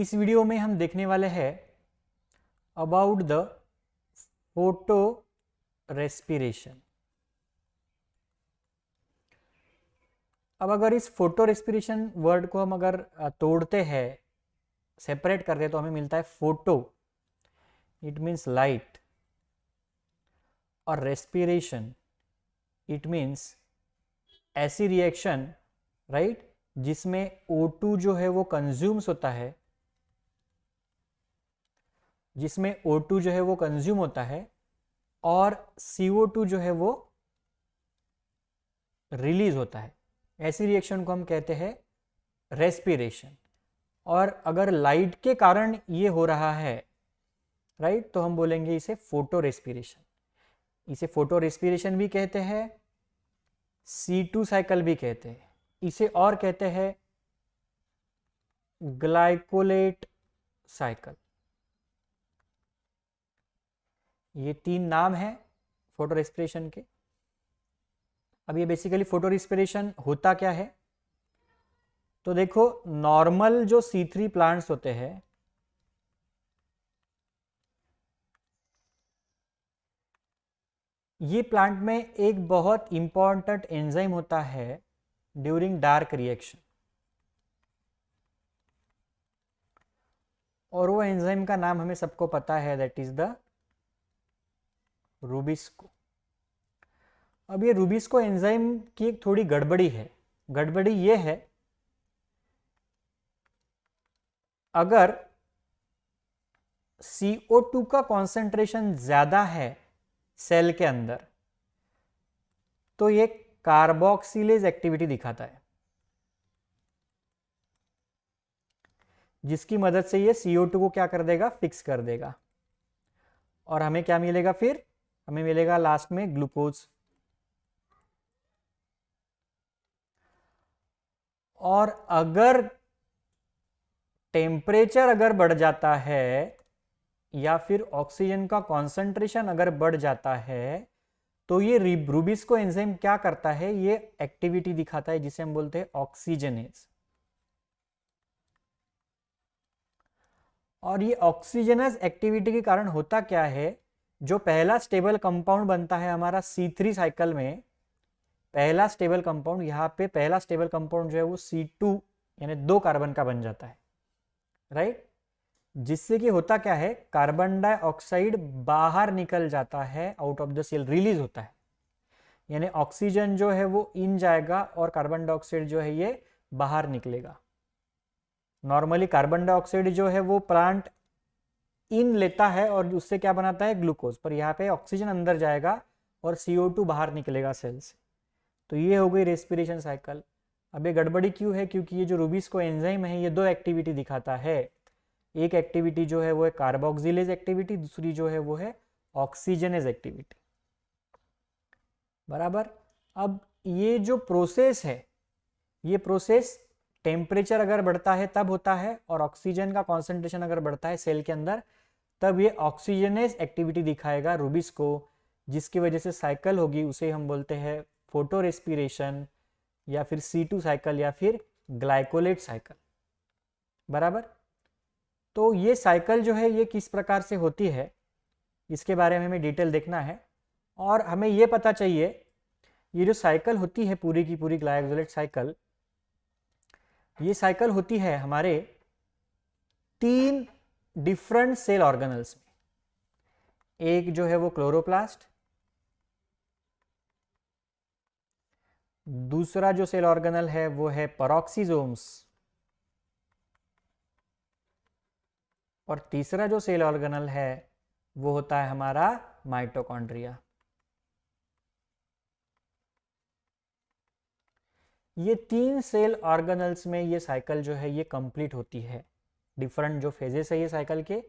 इस वीडियो में हम देखने वाले हैं अबाउट द फोटो रेस्पिरेशन। अब अगर इस फोटो रेस्पिरेशन वर्ड को हम अगर तोड़ते हैं, सेपरेट करते हैं, तो हमें मिलता है फोटो, इट मीन्स लाइट, और रेस्पिरेशन इट मीन्स ऐसी रिएक्शन, राइट, जिसमें O2 जो है वो कंज्यूम्स होता है, जिसमें O2 जो है वो कंज्यूम होता है और CO2 जो है वो रिलीज होता है। ऐसी रिएक्शन को हम कहते हैं रेस्पिरेशन। और अगर लाइट के कारण ये हो रहा है, राइट, तो हम बोलेंगे इसे फोटो रेस्पिरेशन। इसे फोटो रेस्पिरेशन भी कहते हैं, C2 साइकिल भी कहते हैं, इसे और कहते हैं ग्लाइकोलेट साइकिल। ये तीन नाम हैं फोटो रेस्पिरेशन के। अब ये बेसिकली फोटो रेस्पिरेशन होता क्या है, तो देखो, नॉर्मल जो C3 प्लांट्स होते हैं, ये प्लांट में एक बहुत इंपॉर्टेंट एंजाइम होता है ड्यूरिंग डार्क रिएक्शन, और वो एंजाइम का नाम हमें सबको पता है, दैट इज द रूबिस्को। अब ये रूबिस्को एंजाइम की एक थोड़ी गड़बड़ी है। गड़बड़ी ये है, अगर CO2 का कॉन्सेंट्रेशन ज्यादा है सेल के अंदर, तो ये कार्बोक्सिलेज एक्टिविटी दिखाता है, जिसकी मदद से ये CO2 को क्या कर देगा, फिक्स कर देगा। और हमें क्या मिलेगा, फिर हमें मिलेगा लास्ट में ग्लूकोज। और अगर टेम्परेचर अगर बढ़ जाता है या फिर ऑक्सीजन का कॉन्सेंट्रेशन अगर बढ़ जाता है, तो ये रूबिस्को एंजाइम क्या करता है, ये एक्टिविटी दिखाता है जिसे हम बोलते हैं ऑक्सीजनेज। और ये ऑक्सीजनस एक्टिविटी के कारण होता क्या है, जो पहला स्टेबल कंपाउंड बनता है हमारा C3 साइकिल में, पहला स्टेबल कंपाउंड, यहाँ पे पहला स्टेबल कंपाउंड जो है वो C2 यानी 2 कार्बन का बन जाता है, राइट, जिससे कि होता क्या है, कार्बन डाइऑक्साइड बाहर निकल जाता है, out of the cell release होता है, यानी ऑक्सीजन जो है वो इन जाएगा और कार्बन डाइऑक्साइड जो है ये बाहर निकलेगा। नॉर्मली कार्बन डाइऑक्साइड जो है वो प्लांट इन लेता है और उससे क्या बनाता है, ग्लूकोज, पर यहाँ पे ऑक्सीजन अंदर जाएगा और CO2 बाहर निकलेगा सेल से। तो ये हो गई रेस्पिरेशन साइकिल। अब ये गड़बड़ी क्यों है, क्योंकि ये जो रूबिस्को एंजाइम है ये दो एक्टिविटी दिखाता है। एक एक्टिविटी जो है वो है कार्बोक्सिलेज एक्टिविटी, दूसरी जो है वो है ऑक्सीजनेज एक्टिविटी, बराबर। अब ये जो प्रोसेस है, ये प्रोसेस टेम्परेचर अगर बढ़ता है तब होता है, और ऑक्सीजन का कॉन्सेंट्रेशन अगर बढ़ता है सेल के अंदर, तब ये ऑक्सीजनेज एक्टिविटी दिखाएगा रूबिस्को, जिसकी वजह से साइकिल होगी, उसे हम बोलते हैं फोटो रेस्पिरेशन, या फिर C2 साइकिल, या फिर ग्लाइकोलेट साइकिल, बराबर। तो ये साइकिल जो है ये किस प्रकार से होती है, इसके बारे में हमें डिटेल देखना है। और हमें ये पता चाहिए, ये जो साइकिल होती है पूरी की पूरी ग्लाइकोलेट साइकिल, ये साइकिल होती है हमारे 3 डिफरेंट सेल ऑर्गेनल्स में। एक जो है वो क्लोरोप्लास्ट, दूसरा जो सेल ऑर्गेनल है वो है पेरोक्सिसोम्स, और तीसरा जो सेल ऑर्गेनल है वो होता है हमारा माइटोकॉन्ड्रिया। ये 3 सेल ऑर्गेनल्स में ये साइकिल जो है ये कंप्लीट होती है। डिफरेंट जो फेजेस है ये साइकिल के,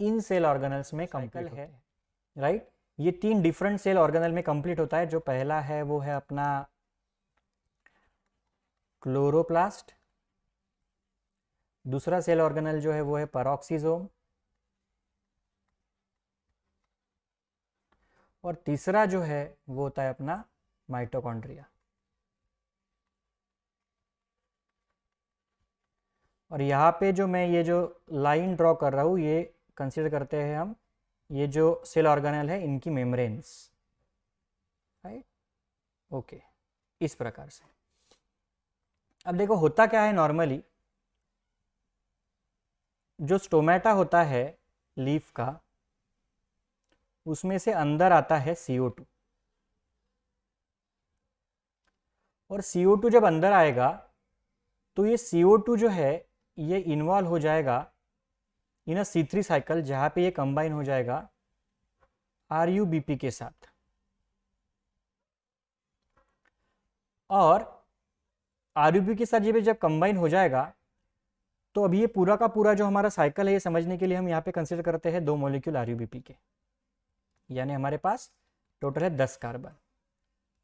इन सेल ऑर्गेनल्स में कंप्लीट है, राइट। ये 3 डिफरेंट सेल ऑर्गेनल में कंप्लीट होता है। जो पहला है वो है अपना क्लोरोप्लास्ट, दूसरा सेल ऑर्गेनल जो है वो है पेरोक्सिसोम, और तीसरा जो है वो होता है अपना माइटोकॉन्ड्रिया। और यहाँ पे जो मैं ये जो लाइन ड्रॉ कर रहा हूँ ये कंसीडर करते हैं हम ये जो सेल ऑर्गेनेल है इनकी मेम्ब्रेन्स, राइट। ओके, इस प्रकार से। अब देखो होता क्या है, नॉर्मली जो स्टोमेटा होता है लीफ का, उसमें से अंदर आता है CO2, और CO2 जब अंदर आएगा तो ये CO2 जो है ये इन्वॉल्व हो जाएगा इन अ C3 साइकिल, जहाँ पे ये कंबाइन हो जाएगा RuBP के साथ। और RuBP के साथ जब कंबाइन हो जाएगा तो अभी ये पूरा का पूरा जो हमारा साइकिल है ये समझने के लिए हम यहाँ पे कंसिडर करते हैं 2 मॉलिक्यूल RuBP के, यानी हमारे पास टोटल है 10 कार्बन।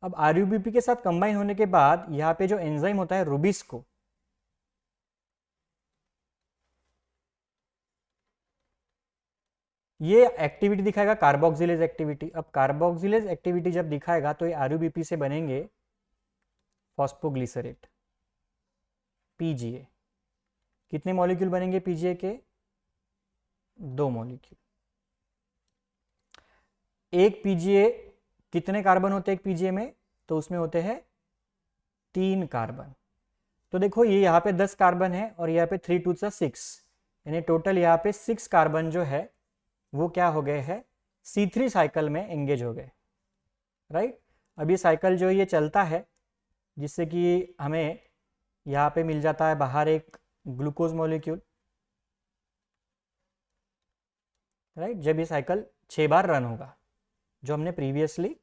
अब RuBP के साथ कंबाइन होने के बाद यहाँ पे जो एंजाइम होता है रुबिस्को, ये एक्टिविटी दिखाएगा कार्बोक्सिलेज एक्टिविटी। अब कार्बोक्सिलेज एक्टिविटी जब दिखाएगा तो ये RuBP से बनेंगे फॉस्फोग्लिसरेट PGA। कितने मॉलिक्यूल बनेंगे PGA के? 2 मॉलिक्यूल। एक PGA कितने कार्बन होते हैं एक PGA में? तो उसमें होते हैं 3 कार्बन। तो देखो ये यहाँ पे 10 कार्बन है और यहाँ पे 3 2 6, यानी टोटल यहाँ पे 6 कार्बन जो है वो क्या हो गए हैं, C3 साइकिल में एंगेज हो गए, राइट। अब ये साइकिल जो ये चलता है जिससे कि हमें यहाँ पे मिल जाता है बाहर एक ग्लूकोज मॉलिक्यूल, राइट। जब ये साइकिल 6 बार रन होगा, जो हमने प्रीवियसली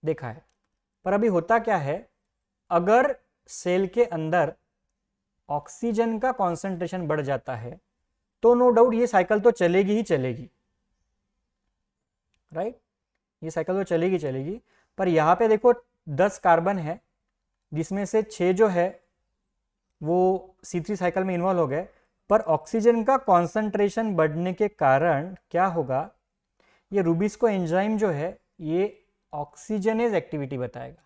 देखा है। पर अभी होता क्या है, अगर सेल के अंदर ऑक्सीजन का कॉन्सेंट्रेशन बढ़ जाता है तो नो डाउट ये साइकिल तो चलेगी ही चलेगी, राइट। ये साइकिल तो चलेगी, पर यहाँ पे देखो 10 कार्बन है जिसमें से 6 जो है वो C3 साइकिल में इन्वॉल्व हो गए, पर ऑक्सीजन का कॉन्सेंट्रेशन बढ़ने के कारण क्या होगा, ये रुबिस्को एंजाइम जो है ये ऑक्सीजनेज एक्टिविटी बताएगा,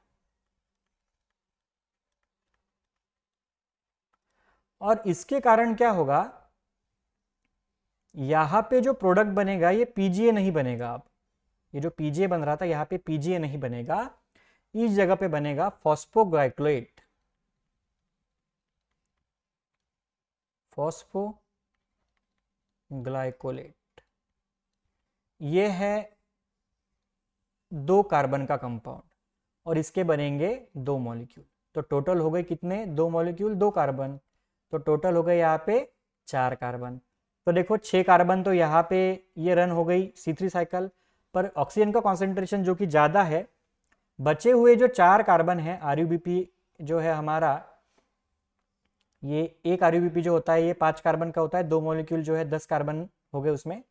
और इसके कारण क्या होगा, यहां पे जो प्रोडक्ट बनेगा ये PGA नहीं बनेगा। अब ये जो PGA बन रहा था यहाँ पे PGA नहीं बनेगा, इस जगह पे बनेगा फॉस्फोग्लाइकोलेट। फॉस्फोग्लाइकोलेट ये है 2 कार्बन का कंपाउंड और इसके बनेंगे 2 मॉलिक्यूल। तो टोटल हो गए कितने, 2 मॉलिक्यूल 2 कार्बन, तो टोटल हो गए यहाँ पे 4 कार्बन। तो देखो 6 कार्बन तो यहाँ पे ये रन हो गई C3 साइकिल, पर ऑक्सीजन का कॉन्सेंट्रेशन जो कि ज़्यादा है, बचे हुए जो 4 कार्बन है RuBP जो है हमारा, ये एक RuBP जो होता है ये 5 कार्बन का होता है, 2 मॉलिक्यूल जो है 10 कार्बन हो गए उसमें,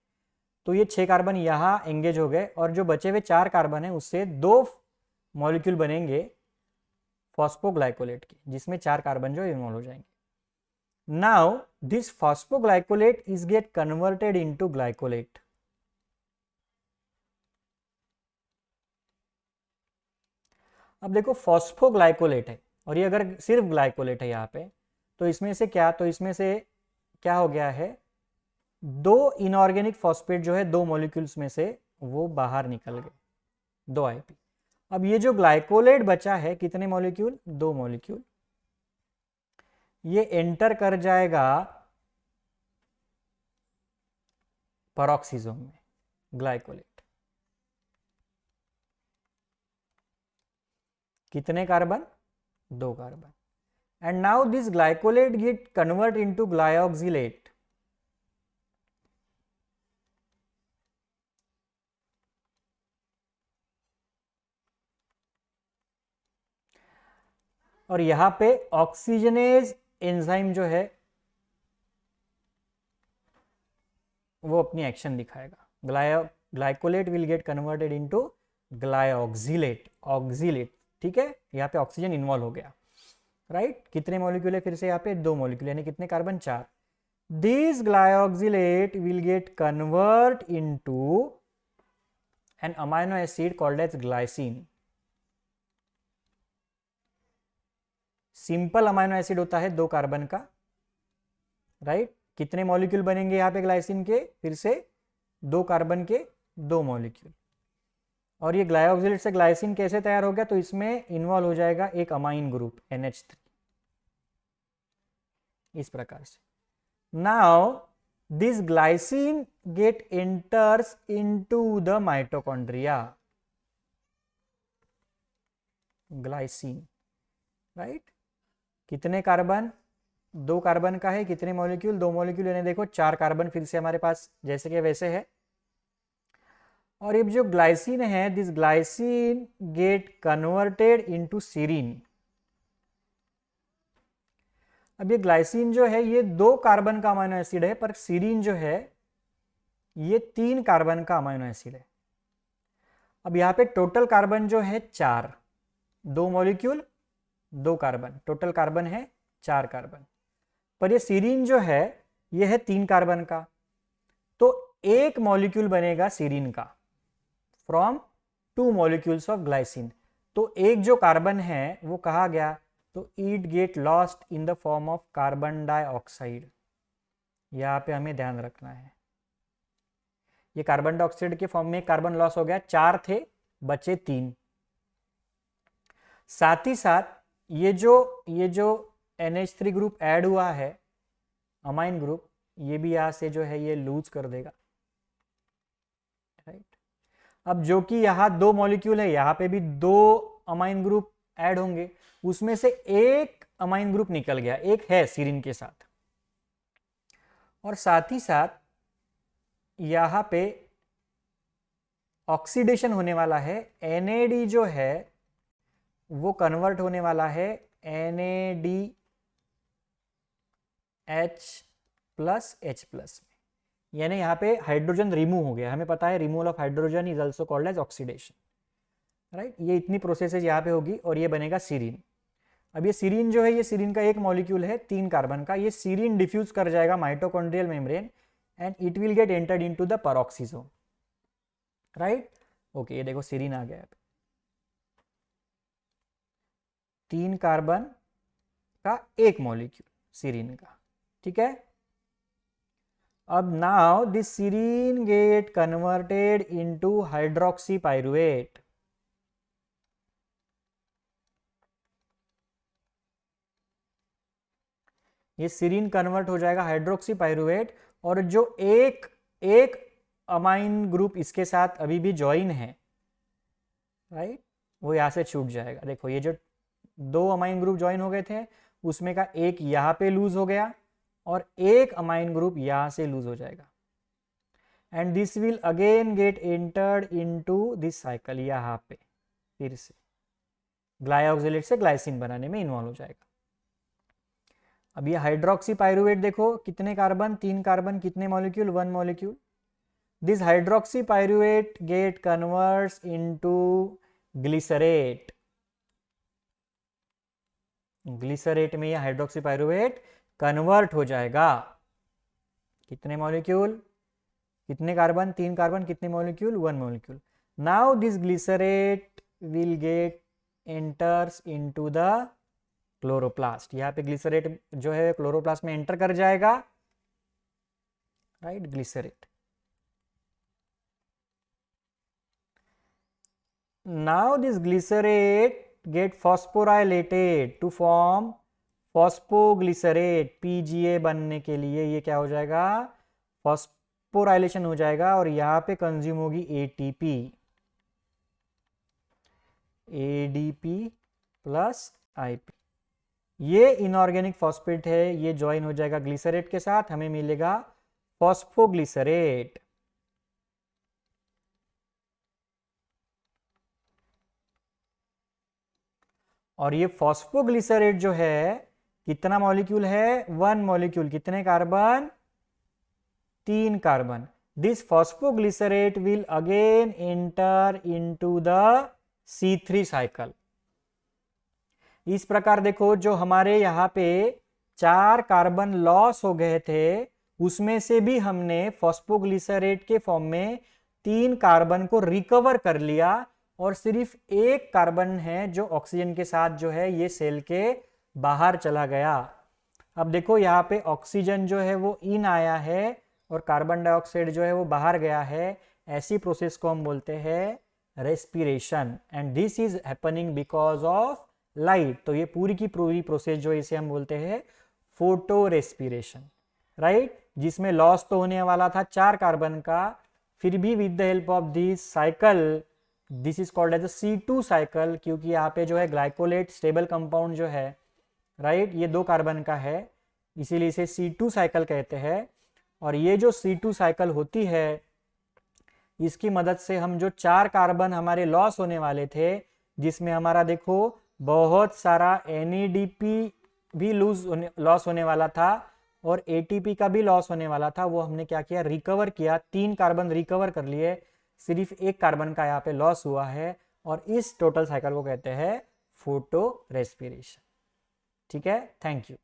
तो ये 6 कार्बन यहाँ एंगेज हो गए, और जो बचे हुए 4 कार्बन है उससे 2 मॉलिक्यूल बनेंगे फॉस्फोग्लाइकोलेट के, जिसमें 4 कार्बन जो इन्वॉल्व हो जाएंगे। Now this phosphoglycolate is get converted into glycolate. अब देखो फॉस्फोग्लाइकोलेट है और ये अगर सिर्फ ग्लाइकोलेट है यहाँ पे, तो इसमें से क्या हो गया है, 2 इनऑर्गेनिक फॉस्फेट जो है 2 मॉलिक्यूल्स में से वो बाहर निकल गए, 2 IP। अब ये जो ग्लाइकोलेट बचा है कितने मॉलिक्यूल, 2 मॉलिक्यूल, ये एंटर कर जाएगा पेरोक्सिसोम में, ग्लाइकोलेट। कितने carbon, 2 carbon, and now this glycolate get convert into glyoxylate. और यहां पे ऑक्सीजनेज एंजाइम जो है वो अपनी एक्शन दिखाएगा। Glycolate will get converted into glyoxylate, oxalate, ठीक है। यहाँ पे ऑक्सीजन इन्वॉल्व हो गया, राइट। कितने मॉलिक्यूल है फिर से यहाँ पे, 2 मॉलिक्यूल, यानी कितने carbon, 4। This glyoxylate will get convert into an amino acid called as glycine. Simple amino acid होता है 2 कार्बन का, राइट। कितने मॉलिक्यूल बनेंगे यहाँ पे ग्लाइसिन के? फिर से 2 कार्बन के 2 मॉलिक्यूल। और ये ग्लाइऑक्सिलेट से ग्लाइसिन कैसे तैयार हो गया? तो इसमें इन्वॉल्व हो जाएगा एक अमाइन ग्रुप NH3, इस प्रकार से। Now this glycine gets enters into the mitochondria. Glycine, right. कितने कार्बन? 2 कार्बन का है। कितने मॉलिक्यूल? 2 मॉलिक्यूल, यानी देखो 4 कार्बन फिर से हमारे पास जैसे कि वैसे है। और ये जो ग्लाइसिन है, this glycine gets converted into serine. अब ये ग्लाइसिन जो है ये 2 कार्बन का अमाइनो एसिड है, पर सीरीन जो है ये 3 कार्बन का अमाइनो एसिड है। अब यहाँ पे टोटल कार्बन जो है 4, 2 मॉलिक्यूल 2 कार्बन, टोटल कार्बन है 4 कार्बन। पर ये सीरीन जो है ये है 3 कार्बन का, तो 1 मॉलिक्यूल बनेगा सीरीन का फ्रॉम 2 मॉलिक्यूल्स ऑफ ग्लाइसिन। तो एक जो कार्बन है वो कहा गया, तो it get lost in the form of carbon dioxide. यहाँ पे हमें ध्यान रखना है, ये कार्बन डाइऑक्साइड के फॉर्म में कार्बन लॉस हो गया, 4 थे बचे 3। साथ ही साथ ये जो NH3 ग्रुप ऐड हुआ है, अमाइन ग्रुप, ये भी यहां से जो है ये लूज कर देगा, राइट। अब जो कि यहाँ 2 मॉलिक्यूल है, यहाँ पे भी 2 अमाइन ग्रुप ऐड होंगे, उसमें से एक अमाइन ग्रुप निकल गया, एक है सीरीन के साथ। और साथ ही साथ यहाँ पे ऑक्सीडेशन होने वाला है, NAD जो है वो कन्वर्ट होने वाला है NADH+H+ में, यानी यहाँ पे हाइड्रोजन रिमूव हो गया। हमें पता है removal of hydrogen is also called as oxidation, right. ये इतनी प्रोसेसेज यहाँ पे होगी और ये बनेगा सीरीन। अब ये सीरीन जो है, ये सीरीन का एक मॉलिक्यूल है 3 कार्बन का, ये सीरीन डिफ्यूज कर जाएगा mitochondrial membrane and it will get entered into the peroxisome, right. Okay, ये देखो सीरीन आ गया, 3 कार्बन का एक मॉलिक्यूल सीरीन का, ठीक है। अब now this serine gets converted into hydroxy pyruvate. ये सीरीन कन्वर्ट हो जाएगा हाइड्रोक्सी पाइरुवेट, और जो एक अमाइन ग्रुप इसके साथ अभी भी ज्वाइन है, राइट, वो यहां से छूट जाएगा। देखो ये जो 2 अमाइन ग्रुप ज्वाइन हो गए थे, उसमें का एक यहाँ पे लूज हो गया और एक अमाइन ग्रुप यहाँ से लूज हो जाएगा, and this will again get entered into this cycle. यहाँ पे फिर से ग्लाइऑक्सिलेट से ग्लाइसिन बनाने में इन्वॉल्व हो जाएगा। अब ये हाइड्रोक्सी पाइरुवेट देखो, कितने कार्बन? 3 कार्बन, कितने molecule? 1 molecule. This hydroxy pyruvate gets converts into glycerate. Glycerate में ये हाइड्रोक्सी पाइरुवेट कन्वर्ट हो जाएगा। कितने मॉलिक्यूल? कितने कार्बन? 3 कार्बन, कितने molecule? 1 molecule. Now this glycerate will get enters into the chloroplast. यहाँ पे ग्लिसरेट जो है क्लोरोप्लास्ट में एंटर कर जाएगा, right, glycerate. Now this glycerate gets phosphorylated to form phosphoglycerate. PGA बनने के लिए ये क्या हो जाएगा? फॉस्फोराइलेशन हो जाएगा, और यहाँ पे कंज्यूम होगी ATP, ADP प्लस IP। ये इनऑर्गेनिक फॉस्फेट है, ये ज्वाइन हो जाएगा ग्लिसरेट के साथ, हमें मिलेगा फॉस्फोग्लिसरेट। और ये फॉस्फोग्लिसरेट जो है कितना मॉलिक्यूल है? 1 मॉलिक्यूल। कितने carbon? 3 carbon. This phosphoglycerate will again enter into the C3 cycle. इस प्रकार देखो, जो हमारे यहाँ पे 4 कार्बन लॉस हो गए थे, उसमें से भी हमने फॉस्फोग्लिसरेट के फॉर्म में 3 कार्बन को रिकवर कर लिया, और सिर्फ 1 कार्बन है जो ऑक्सीजन के साथ जो है ये सेल के बाहर चला गया। अब देखो यहाँ पे ऑक्सीजन जो है वो इन आया है और कार्बन डाइऑक्साइड जो है वो बाहर गया है, ऐसी प्रोसेस को हम बोलते हैं respiration, and this is happening because of light. तो ये पूरी की पूरी प्रोसेस जो इसे हम बोलते हैं फोटो रेस्पिरेशन, राइट, जिसमें लॉस तो होने वाला था 4 कार्बन का, फिर भी with the help of this cycle, this is called as C2 cycle, क्योंकि यहाँ पे जो है ग्लाइकोलेट स्टेबल कंपाउंड जो है, राइट, ये 2 कार्बन का है, इसीलिए इसे C2 साइकिल कहते हैं। और ये जो C2 साइकिल होती है, इसकी मदद से हम जो 4 कार्बन हमारे लॉस होने वाले थे, जिसमें हमारा देखो बहुत सारा NADP भी लॉस होने वाला था और ATP का भी लॉस होने वाला था, वो हमने क्या किया, रिकवर किया, 3 कार्बन रिकवर कर लिए, सिर्फ 1 कार्बन का यहाँ पे लॉस हुआ है, और इस टोटल साइकिल को कहते हैं फोटो रेस्पिरेशन। ठीक है, थैंक यू।